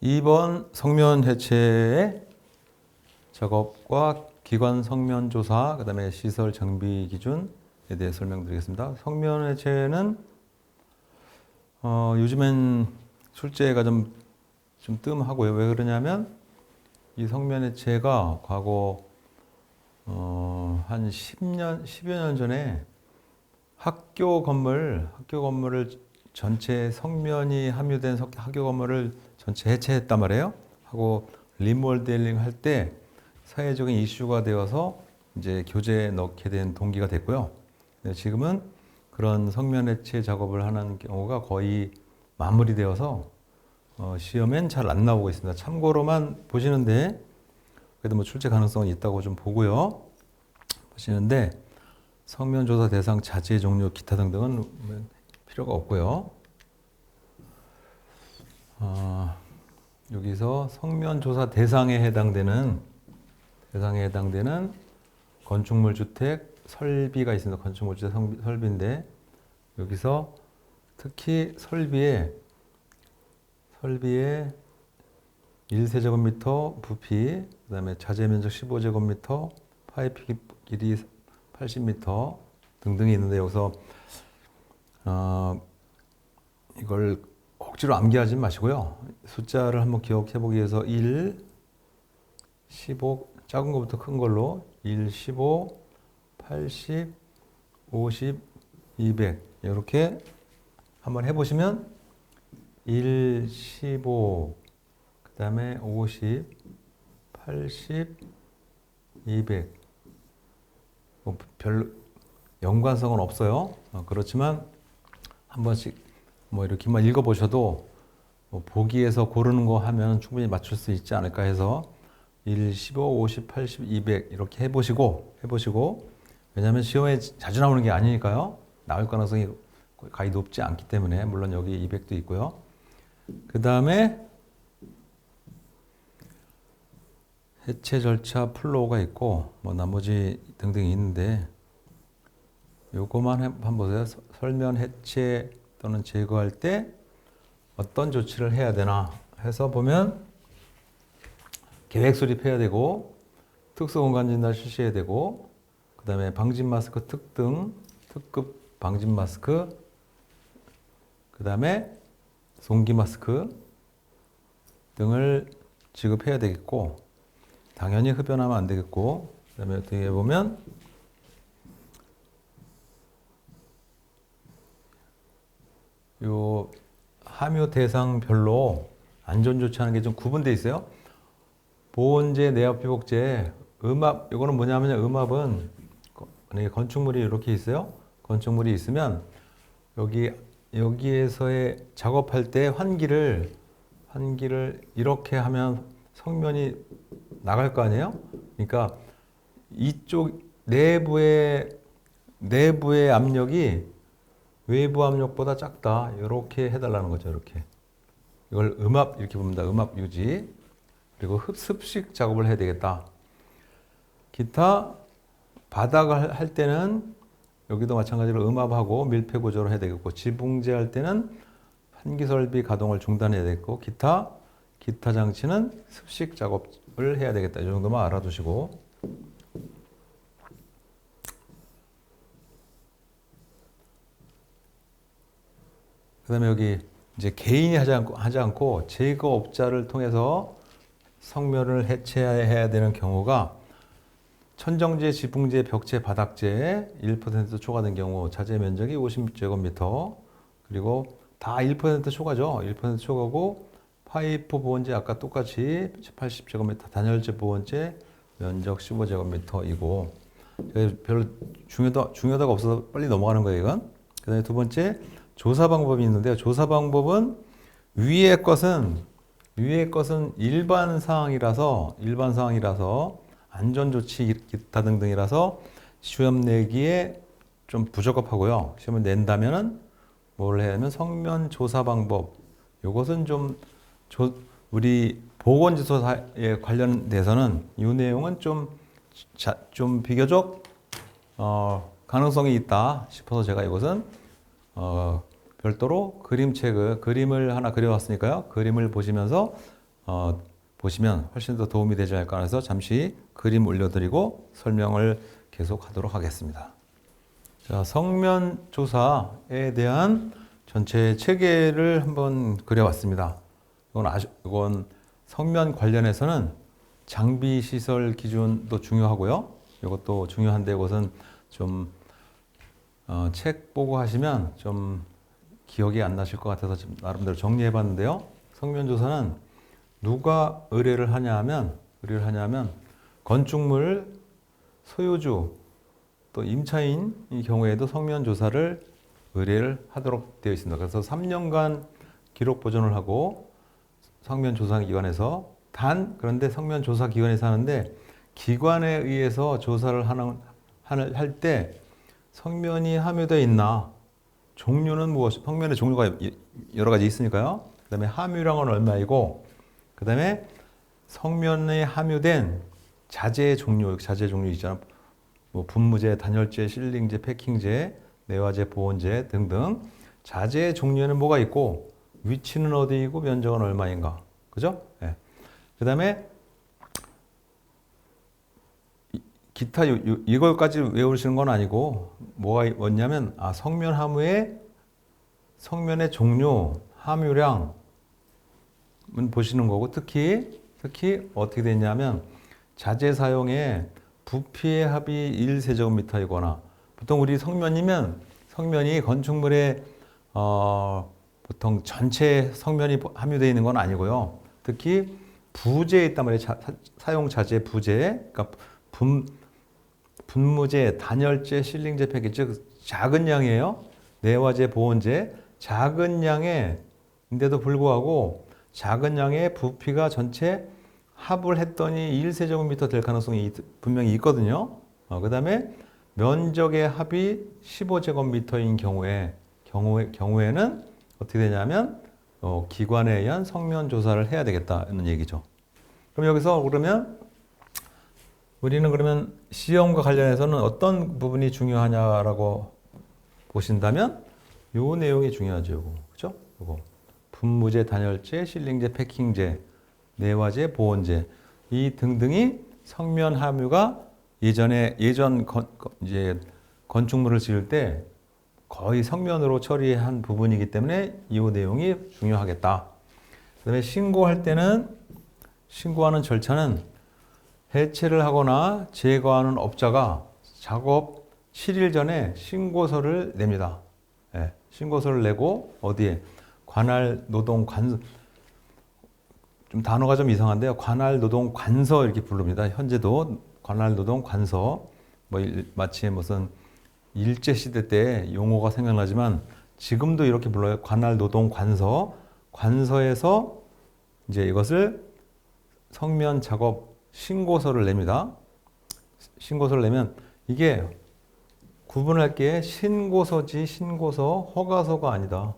2번 성면 해체의 작업과 기관 성면 조사, 그 다음에 시설 정비 기준에 대해 설명드리겠습니다. 성면 해체는 요즘엔 출제가 좀 뜸하고요. 왜 그러냐면 이 성면 해체가 과거 한 10여 년 전에 학교 건물을 전체 성면이 함유된 학교 건물을 전체 해체했단 말이에요. 하고 리모델링 할 때 사회적인 이슈가 되어서 이제 교재에 넣게 된 동기가 됐고요. 지금은 그런 성면 해체 작업을 하는 경우가 거의 마무리되어서 시험엔 잘 안 나오고 있습니다. 참고로만 보시는데 그래도 뭐 출제 가능성은 있다고 좀 보고요. 보시는데 성면 조사 대상 자재 종류 기타 등등은 필요가 없고요. 여기서 성면 조사 대상에 해당되는 건축물 주택 설비가 있습니다. 건축물 주택 설비인데 여기서 특히 설비에 1세제곱미터 부피, 그 다음에 자재 면적 15제곱미터, 파이프 길이 80m 등등이 있는데 여기서 이걸 억지로 암기하지 마시고요. 숫자를 한번 기억해 보기 위해서 1, 15, 작은 것부터 큰 걸로 1, 15, 80, 50, 200 이렇게 한번 해보시면 1, 15, 그 다음에 50, 80, 200 뭐 별로 연관성은 없어요. 그렇지만 한 번씩 뭐 이렇게만 읽어보셔도 뭐 보기에서 고르는 거 하면 충분히 맞출 수 있지 않을까 해서 1, 15, 50, 80, 200 이렇게 해보시고 왜냐하면 시험에 자주 나오는 게 아니니까요. 나올 가능성이 거의 높지 않기 때문에 물론 여기 200도 있고요. 그 다음에 해체 절차 플로우가 있고 뭐 나머지 등등이 있는데 요거만 한번 보세요. 설면 해체 또는 제거할 때 어떤 조치를 해야 되나 해서 보면 계획 수립해야 되고 특수 공간 진단 실시해야 되고 그 다음에 방진 마스크 특급 방진 마스크 그 다음에 송기 마스크 등을 지급해야 되겠고 당연히 흡연하면 안 되겠고 그 다음에 뒤에 보면 요 함유 대상별로 안전 조치하는 게 좀 구분되어 있어요. 보온재, 내압비복재, 음압, 이거는 뭐냐면 음압은 만약에 건축물이 이렇게 있어요. 건축물이 있으면 여기에서의 작업할 때 환기를 이렇게 하면 성면이 나갈 거 아니에요? 그러니까 이쪽 내부의 압력이 외부 압력보다 작다. 이렇게 해달라는 거죠. 이렇게. 이걸 음압 이렇게 봅니다. 음압 유지. 그리고 흡습식 작업을 해야 되겠다. 기타 바닥을 할 때는 여기도 마찬가지로 음압하고 밀폐 구조로 해야 되겠고 지붕재 할 때는 환기 설비 가동을 중단해야 되겠고 기타 장치는 습식 작업을 해야 되겠다. 이 정도만 알아두시고 그 다음에 여기 이제 개인이 하지 않고 제거업자를 통해서 성면을 해체해야 되는 경우가 천정재, 지붕재, 벽재, 바닥재 1% 초과된 경우 자재 면적이 50제곱미터 그리고 다 1% 초과죠. 1% 초과고 파이프 보온재 아까 똑같이 80제곱미터 단열재 보온재 면적 15제곱미터이고 별로 중요도가 없어서 빨리 넘어가는 거예요. 이건. 그 다음에 두 번째 조사 방법이 있는데요. 조사 방법은 위의 것은 일반 사항이라서 안전조치 기타 등등이라서 시험 내기에 좀 부적합하고요. 시험을 낸다면은 뭘 해야 하면 성면 조사 방법. 이것은 좀 우리 보건지소사에 관련돼서는 이 내용은 좀 비교적 가능성이 있다 싶어서 제가 이것은 별도로 그림을 하나 그려왔으니까요. 그림을 보시면서 보시면 훨씬 더 도움이 되지 않을까 해서 잠시 그림 올려드리고 설명을 계속하도록 하겠습니다. 자, 성면 조사에 대한 전체 체계를 한번 그려봤습니다. 이건 성면 관련해서는 장비 시설 기준도 중요하고요. 이것도 중요한데 이것은 좀 책 보고 하시면 좀 기억이 안 나실 것 같아서 좀 나름대로 정리해 봤는데요. 성면 조사는 누가 의뢰를 하냐면 건축물 소유주 또 임차인의 경우에도 성면 조사를 의뢰를 하도록 되어 있습니다. 그래서 3년간 기록 보존을 하고 성면 조사 기관에서 그런데 성면 조사 기관에서 하는데 기관에 의해서 조사를 할 때 성면이 함유되어 있나? 종류는 무엇? 성면의 종류가 여러 가지 있으니까요. 그다음에 함유량은 얼마이고, 그다음에 성면에 함유된 자재 종류 있잖아요. 뭐 분무제, 단열재, 실링제, 패킹제, 내화재, 보온제 등등 자재 종류에는 뭐가 있고 위치는 어디이고 면적은 얼마인가, 그죠? 네. 그다음에 기타 이걸까지 외우시는 건 아니고 뭐가 뭐냐면 성면 함유의 성면의 종류, 함유량은 보시는 거고 특히 어떻게 되냐면 자재 사용에 부피의 합이 1세제곱미터이거나 보통 우리 성면이 건축물에 보통 전체 성면이 함유되어 있는 건 아니고요. 특히 부재에 있단 말이에요. 사용 자재 부재, 그러니까 분무제, 단열재, 실링제, 패키지, 즉 작은 양이에요. 내화재, 보온재, 작은 양인데도 불구하고 작은 양의 부피가 전체 합을 했더니 1세제곱미터 될 가능성이 분명히 있거든요. 그 다음에 면적의 합이 15제곱미터인 경우에는 어떻게 되냐면 기관에 의한 성면 조사를 해야 되겠다는 얘기죠. 그럼 여기서 우리는 그러면 시험과 관련해서는 어떤 부분이 중요하냐라고 보신다면 요 내용이 중요하죠. 요거. 그죠? 요거. 분무제, 단열재, 실링제, 패킹제, 내화재, 보온재 이 등등이 성면 함유가 예전 이제 건축물을 지을 때 거의 성면으로 처리한 부분이기 때문에 이 내용이 중요하겠다. 그다음에 신고하는 절차는 해체를 하거나 제거하는 업자가 작업 7일 전에 신고서를 냅니다. 네, 신고서를 내고 어디에 관할 노동 좀 단어가 좀 이상한데요. 관할 노동 관서 이렇게 부릅니다. 현재도 관할 노동 관서 마치 무슨 일제 시대 때 용어가 생각나지만 지금도 이렇게 불러요. 관할 노동 관서에서 이제 이것을 성면 작업 신고서를 냅니다. 신고서를 내면 이게 구분할 게 신고서지 허가서가 아니다.